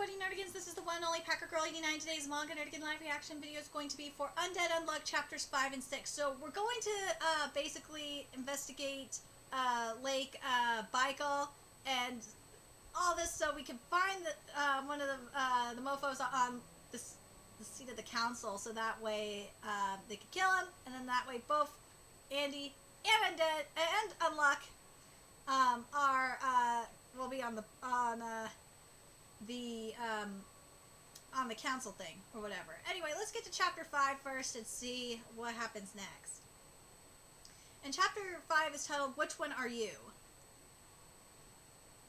Buddy Nerdigans, this is the one and only Packer Girl 89. Today's Manga Nerdigan live reaction video is going to be for Undead Unluck chapters 5 and 6. So we're going to basically investigate Lake Baikal and all this so we can find one of the mofos on the seat of the council, so that way they can kill him, and then that way both Andy and Undead and Unluck will be on the council thing or whatever. Anyway, let's get to chapter 5 first and see what happens next. And chapter 5 is titled, Which One Are You?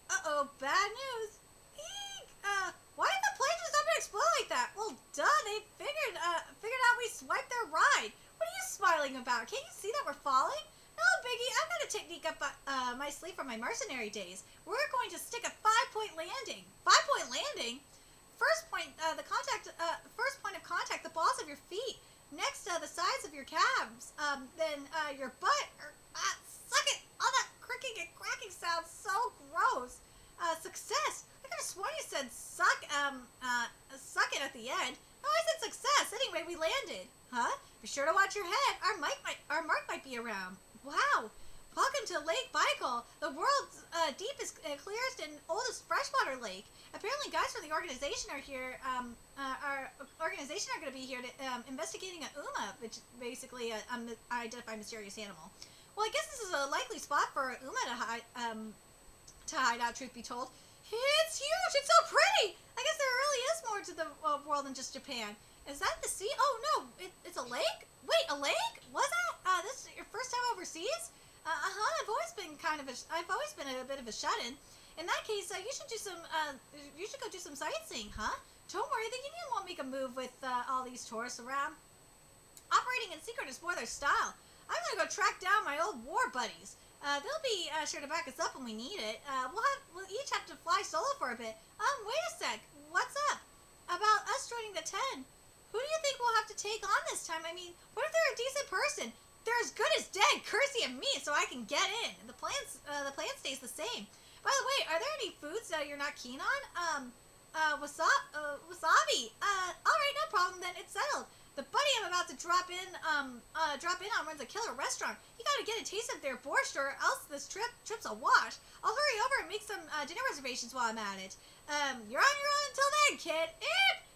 Uh-oh, bad news. Eek! Why did the plane just up and explode like that? Well, duh, they figured out we swiped their ride. What are you smiling about? Can't you see that we're falling? No, Biggie, I've got a technique up my sleeve from my mercenary days. We're going to stick a 5-point landing. 5-point landing? First point of contact, the balls of your feet. Next, the sides of your calves. Then your butt. Suck it! All that cricking and cracking sounds so gross. Success. I could have sworn you said suck it at the end. No, I said success. Anyway, we landed. Huh? Be sure to watch your head. Our mark might be around. Wow. Welcome to Lake Baikal, the world's deepest, clearest, and oldest freshwater lake. Apparently, guys from the organization are here. Our organization are going to be here to investigating a UMA, which basically identify mysterious animal. Well, I guess this is a likely spot for UMA to hide out. Truth be told, it's huge. It's so pretty. I guess there really is more to the world than just Japan. Is that the sea? Oh no, it's a lake. Wait, a lake? Was that? This is your first time overseas? I've always been a bit of a shut-in. In that case, you should go do some sightseeing, huh? Don't worry, the union won't make a move with all these tourists around. Operating in secret is more their style. I'm gonna go track down my old war buddies. They'll be sure to back us up when we need it. We'll each have to fly solo for a bit. Wait a sec. What's up? About us joining the 10. Who do you think we'll have to take on this time? I mean, what if they're a decent person? They're as good as dead, courtesy of me, so I can get in. The plan stays the same. By the way, are there any foods you're not keen on? Wasabi. All right, no problem then. It's settled. The buddy I'm about to drop in on runs a killer restaurant. You gotta get a taste of their borscht, or else this trip's a wash. I'll hurry over and make some dinner reservations while I'm at it. You're on your own until then, kid.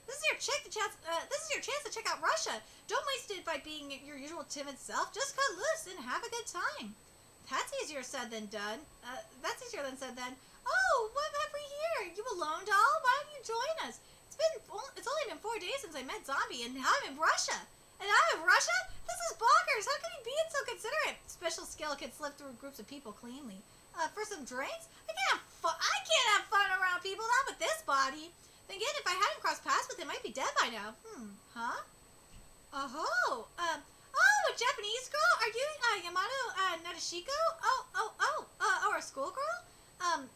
This is your chance to check out Russia. Don't waste it by being your usual timid self. Just cut loose and have a good time. That's easier said than done. That's easier than said then. Oh, what have we here? You alone, doll? Why don't you join us? It's only been 4 days since I met Zombie, and now I'm in Russia. And I'm in Russia? This is bonkers. How can he be so considerate? Special skill can slip through groups of people cleanly. For some drinks? I can't have fun around people, not with this body. Then again, if I hadn't crossed paths with him, I'd be dead by now. Huh? Oh, a Japanese girl? Are you Yamato Nadeshiko? Or a schoolgirl?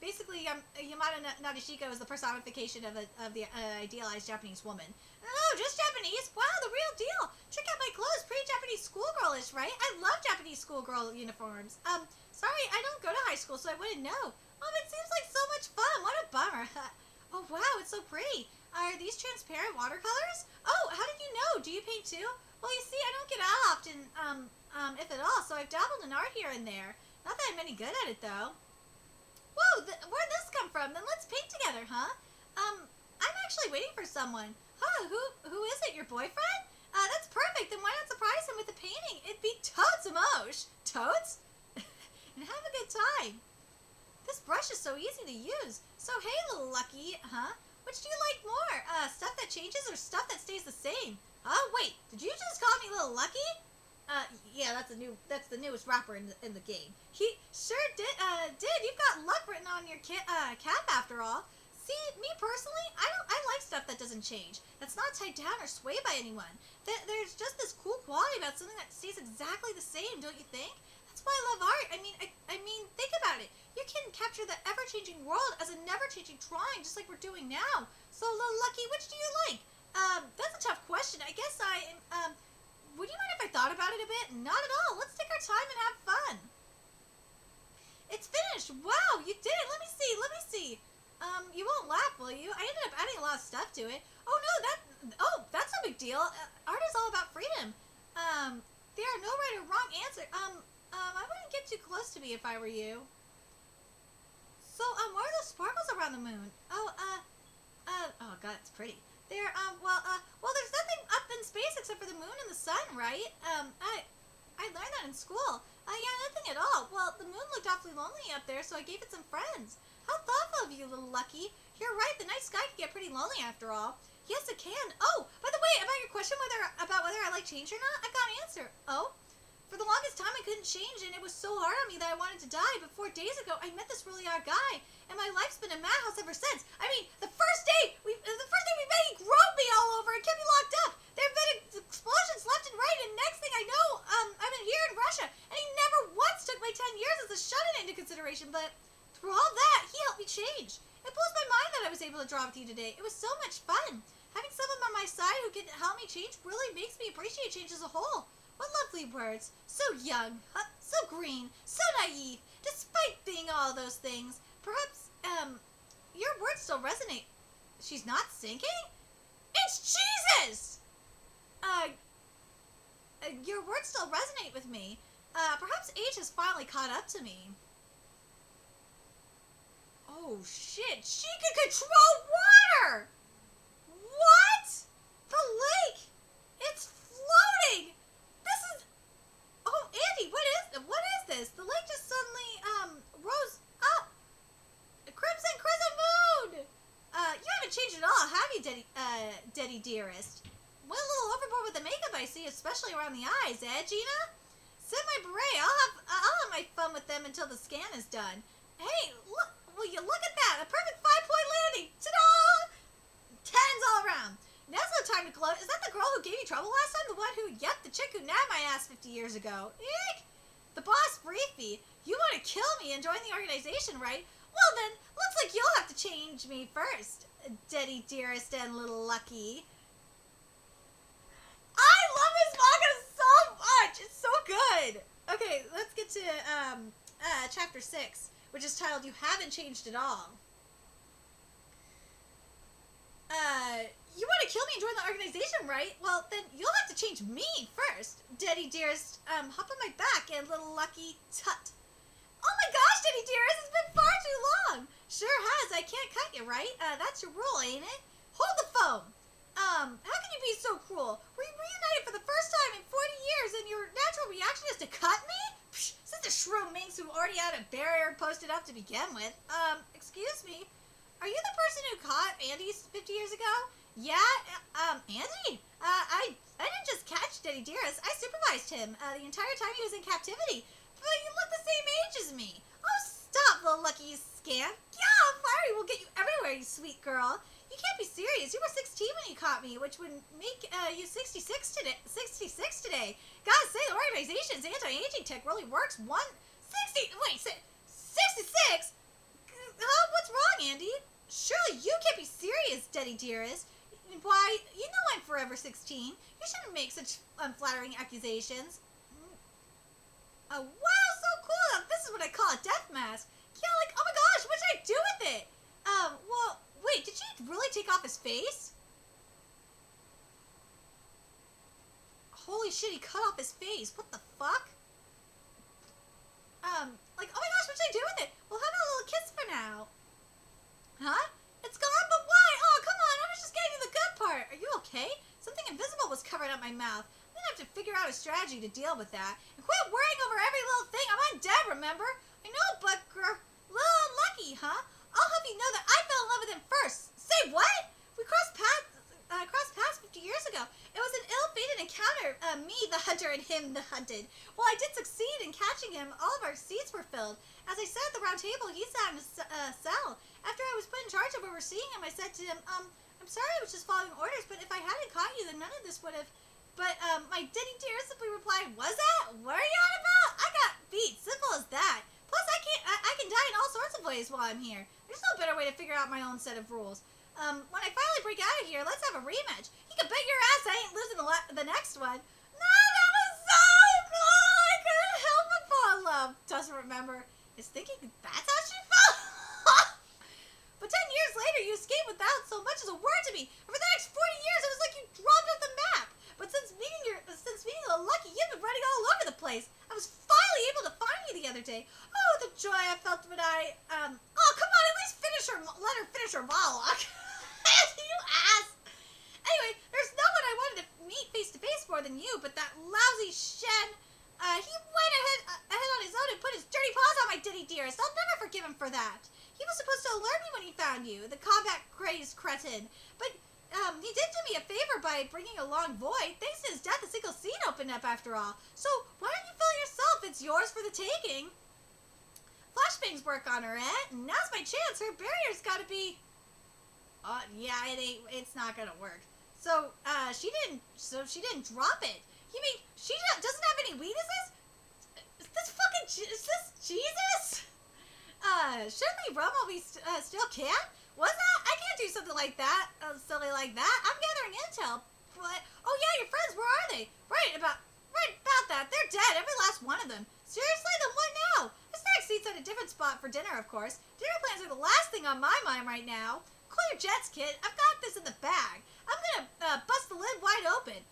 Basically, Yamato Nadeshiko is the personification of the idealized Japanese woman. No, just Japanese. Wow, the real deal. Check out my clothes, pretty Japanese schoolgirlish, right? I love Japanese schoolgirl uniforms. Sorry, I don't go to high school, so I wouldn't know. It seems like so much fun. What a bummer. Oh, wow, it's so pretty. Are these transparent watercolors? Oh, how did you know? Do you paint too? Well, you see, I don't get out often, if at all, so I've dabbled in art here and there. Not that I'm any good at it, though. Whoa, where'd this come from? Then let's paint together, huh? I'm actually waiting for someone. Huh, who is it, your boyfriend? That's perfect, then why not surprise him with a painting? It'd be totes emosh. Totes? And have a good time. This brush is so easy to use. So hey, little Lucky, huh? Which do you like more? Stuff that changes or stuff that stays the same? Oh, wait, did you just call me Little Lucky? Yeah, that's the newest rapper in the game. He sure did. You've got luck written on your cap after all. See, me personally, I like stuff that doesn't change. That's not tied down or swayed by anyone. There's just this cool quality about something that stays exactly the same, don't you think? That's why I love art. I mean, think about it. You can capture the ever-changing world as a never-changing drawing, just like we're doing now. So, Little Lucky, which do you like? That's a tough question. I guess would you mind if I thought about it a bit? Not at all. Let's take our time and have fun. It's finished. Wow, you did it. Let me see. You won't laugh, will fool you. I ended up adding a lot of stuff to it. That's no big deal. Art is all about freedom. There are no right or wrong answer. I wouldn't get too close to me if I were you. So, what are those sparkles around the moon? Oh god, it's pretty. There's nothing up in space except for the moon and the sun, right? I learned that in school. Yeah, nothing at all. Well, the moon looked awfully lonely up there, so I gave it some friends. How thoughtful of you, little Lucky. You're right, the night sky can get pretty lonely after all. Yes, it can. Oh, by the way, about your question about whether I like change or not, I got an answer. Oh? For the longest time, I couldn't change, and it was so hard on me that I wanted to die. But 4 days ago, I met this really odd guy, and my life's been a madhouse ever since. I mean, the first day we met, he groped me all over and kept me locked up. There have been explosions left and right, and next thing I know, I'm in here in Russia, and he never once took my 10 years as a shut-in into consideration. But through all that, he helped me change. It blows my mind that I was able to draw with you today. It was so much fun. Having someone by my side who can help me change really makes me appreciate change as a whole. What lovely words. So young, so green, so naive, despite being all those things. Perhaps, your words still resonate. She's not sinking? It's Jesus! Your words still resonate with me. Perhaps age has finally caught up to me. Oh, shit. She can control water! What? The lake! It's floating! This is... Oh, Andy, what is this? The lake just suddenly, rose up. Crimson Moon! You haven't changed at all, have you, Daddy dearest? Went a little overboard with the makeup, I see, especially around the eyes, GINA? Send my beret. I'll have my fun with them until the scan is done. Hey, look, will you look at that? A perfect 5-point landing. Ta-da! 10s all around. Now's no time to gloat. Is that the girl who gave you trouble last time? The one who, the chick who nabbed my ass 50 years ago. Eek! The boss briefed me. You want to kill me and join the organization, right? Well then, looks like you'll have to change me first, Daddy dearest and little Lucky. I love this manga so much. It's so good. Okay, let's get to chapter 6, which is titled "You Haven't Changed at All." You want to kill me and join the organization, right? Well, then you'll have to change me first. Daddy dearest, hop on my back and little Lucky tut. Oh my gosh, Daddy dearest, it's been far too long. Sure has. I can't cut you, right? That's your rule, ain't it? Hold the phone. How can you be so cruel? We're reunited for the first time in 40 years and your natural reaction is to cut me? Psh, since the shrew minx who already had a barrier posted up to begin with. Excuse me. Are you the person who caught Andy 50 years ago? Yeah, Andy? I didn't just catch Daddy dearest. I supervised him the entire time he was in captivity. But you look the same age as me. Oh, stop, little Lucky, you scamp. Yeah, fiery will get you everywhere, you sweet girl. You can't be serious. You were 16 when you caught me, which would make you 66 today. Gotta say, the organization's anti-aging tech really works. 66? What's wrong, Andy? Surely you can't be serious, Daddy dearest. Why, you know I'm forever 16. You shouldn't make such unflattering accusations. Oh, wow, so cool. This is what I call a death mask. Yeah, like, oh my gosh, what should I do with it? Well, wait, did she really take off his face? Holy shit, he cut off his face. What the fuck? Like, oh my gosh, what should I do with it? Well, how about a little kiss for now? Huh? It's gone, but why? Oh, come on, I was just getting to the good part. Are you okay? Something invisible was covering up my mouth. I'm gonna have to figure out a strategy to deal with that. And quit worrying over every little thing. I'm undead, remember? I know, but little Lucky, huh? I'll have you know that I fell in love with him first. Say what? We crossed paths 50 years ago. It was an ill-fated encounter. Me, the hunter, and him, the hunted. While I did succeed in catching him, all of our seats were filled. As I sat at the round table, he sat in a cell. After I was put in charge of overseeing him, I said to him, I'm sorry I was just following orders, but if I hadn't caught you, then none of this would have... But, my Daddy dearest simply replied, was that? What are you on about? I got beat. Simple as that. Plus, I can die in all sorts of ways while I'm here. There's no better way to figure out my own set of rules. When I finally break out of here, let's have a rematch. You can bet your ass I ain't losing the next one. No, that was so cool. I couldn't help but fall in love. Doesn't remember. Is thinking that's how she felt. But 10 years later, you escaped without so much as a word to me. And for the next 40 years, it was like you dropped off the map. But since being unlucky, you've been running all over the place. I was finally able to find you the other day. Oh, the joy I felt when I, oh, come on, at least let her finish her monologue. You ass. Anyway, there's no one I wanted to meet face to face more than you, but that lousy Shen, he went ahead on his own and put his dirty paws on my ditty dearest. I'll never forgive him for that. He was supposed to alert me when he found you, the combat-crazed cretin. But he did do me a favor by bringing along Void. Thanks to his death, a single seat opened up after all. So why don't you fill it yourself? It's yours for the taking. Flashbangs work on her, eh? Now's my chance. Her barrier's got to be... yeah, it's not gonna work. So she didn't drop it. You mean she doesn't have any weaknesses? Is this Jesus? Shouldn't we run while we still can? What's that? I can't do something like that, silly like that. I'm gathering intel, but oh yeah, your friends, where are they? Right about that. They're dead, every last one of them. Seriously, then what now? This next seat's at a different spot for dinner, of course. Dinner plans are the last thing on my mind right now. Cool your jets, kid. I've got this in the bag. I'm gonna bust the lid wide open.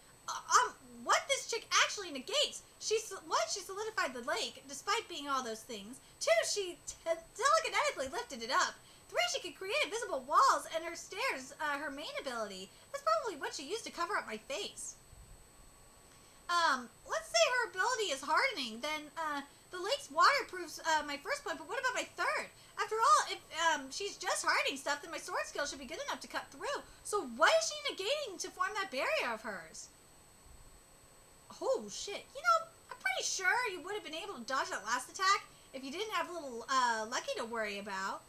What this chick actually negates. She solidified the lake, despite being all those things. 2, she telekinetically lifted it up. 3, she could create invisible walls, and her stairs, her main ability. That's probably what she used to cover up my face. Let's say her ability is hardening, then, the lake's waterproofs, my first point, but what about my third? After all, if, she's just hardening stuff, then my sword skill should be good enough to cut through. So what is she negating to form that barrier of hers? Oh, shit. You know, I'm pretty sure you would have been able to dodge that last attack if you didn't have little, Lucky to worry about.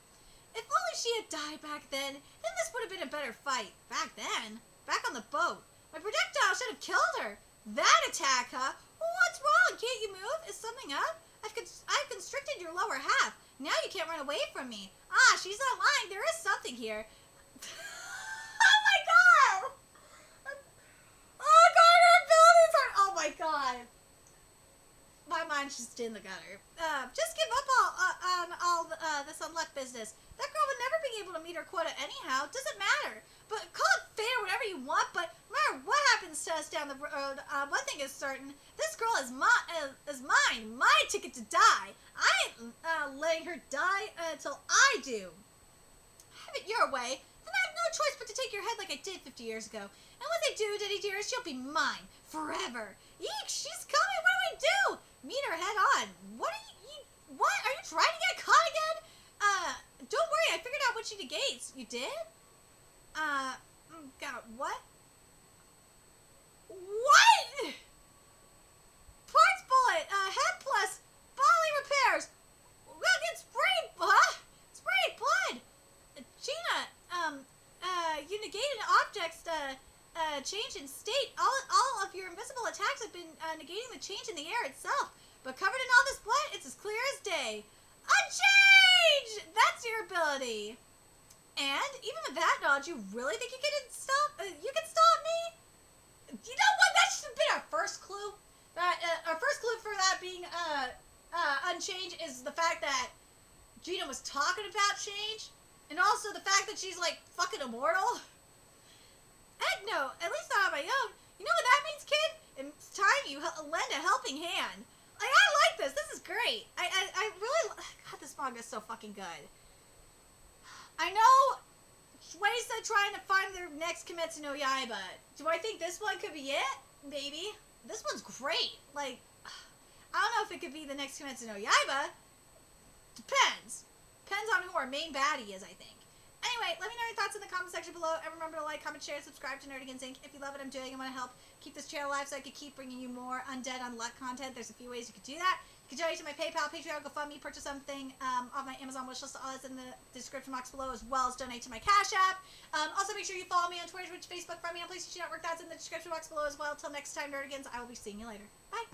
If only she had died back then this would have been a better fight. Back then? Back on the boat. My projectile should have killed her. That attack, huh? What's wrong? Can't you move? Is something up? I've constricted your lower half. Now you can't run away from me. Ah, she's not lying. There is something here. Oh my god! Oh god, her abilities are... Oh my god. My mind's just in the gutter. Just give up on all this unluck business. That girl would never be able to meet her quota anyhow. Doesn't matter. But call it fate or whatever you want, but no matter what happens to us down the road, one thing is certain. This girl is mine. My ticket to die. I ain't letting her die until I do. Have it your way. Then I have no choice but to take your head like I did 50 years ago. And when they do, Diddy dearest, she'll be mine. Forever. Eek, she's coming. What do I do? Meet her head on. What? Are you trying to get caught again? Don't worry. I figured out what she negates. You did? God, what? What? Parts bullet, head plus, bodily repairs. Well, get sprayed, huh? Sprayed blood. Gina, you negated objects, change in state. All of your invisible attacks have been, negating the change in the air itself. But covered in all this blood, it's as clear as day. Unchange! That's your ability. And even with that knowledge, you really think you can stop? You can stop me? You know what? That should have been our first clue. Our first clue for that being Unchange is the fact that Gina was talking about change, and also the fact that she's like fucking immortal. Heck no, at least not on my own. You know what that means, kid? It's time you lend a helping hand. Like, I like this. This is great. I really... God, this manga is so fucking good. I know Shueisha trying to find their next Kimetsu no Yaiba. Do I think this one could be it? Maybe. This one's great. Like, I don't know if it could be the next Kimetsu no Yaiba. Depends. Depends on who our main baddie is, I think. Anyway, let me know your thoughts in the comment section below. And remember to like, comment, share, and subscribe to Nerdigans Inc. If you love what I'm doing and want to help keep this channel alive so I can keep bringing you more Undead Unluck content, there's a few ways you could do that. You can donate to my PayPal, Patreon, GoFundMe, purchase something off my Amazon wishlist. All that's in the description box below, as well as donate to my Cash App. Also, make sure you follow me on Twitter, Twitch, Facebook, friend me on PlayStation Network. That's in the description box below as well. Till next time, Nerdigans, I will be seeing you later. Bye.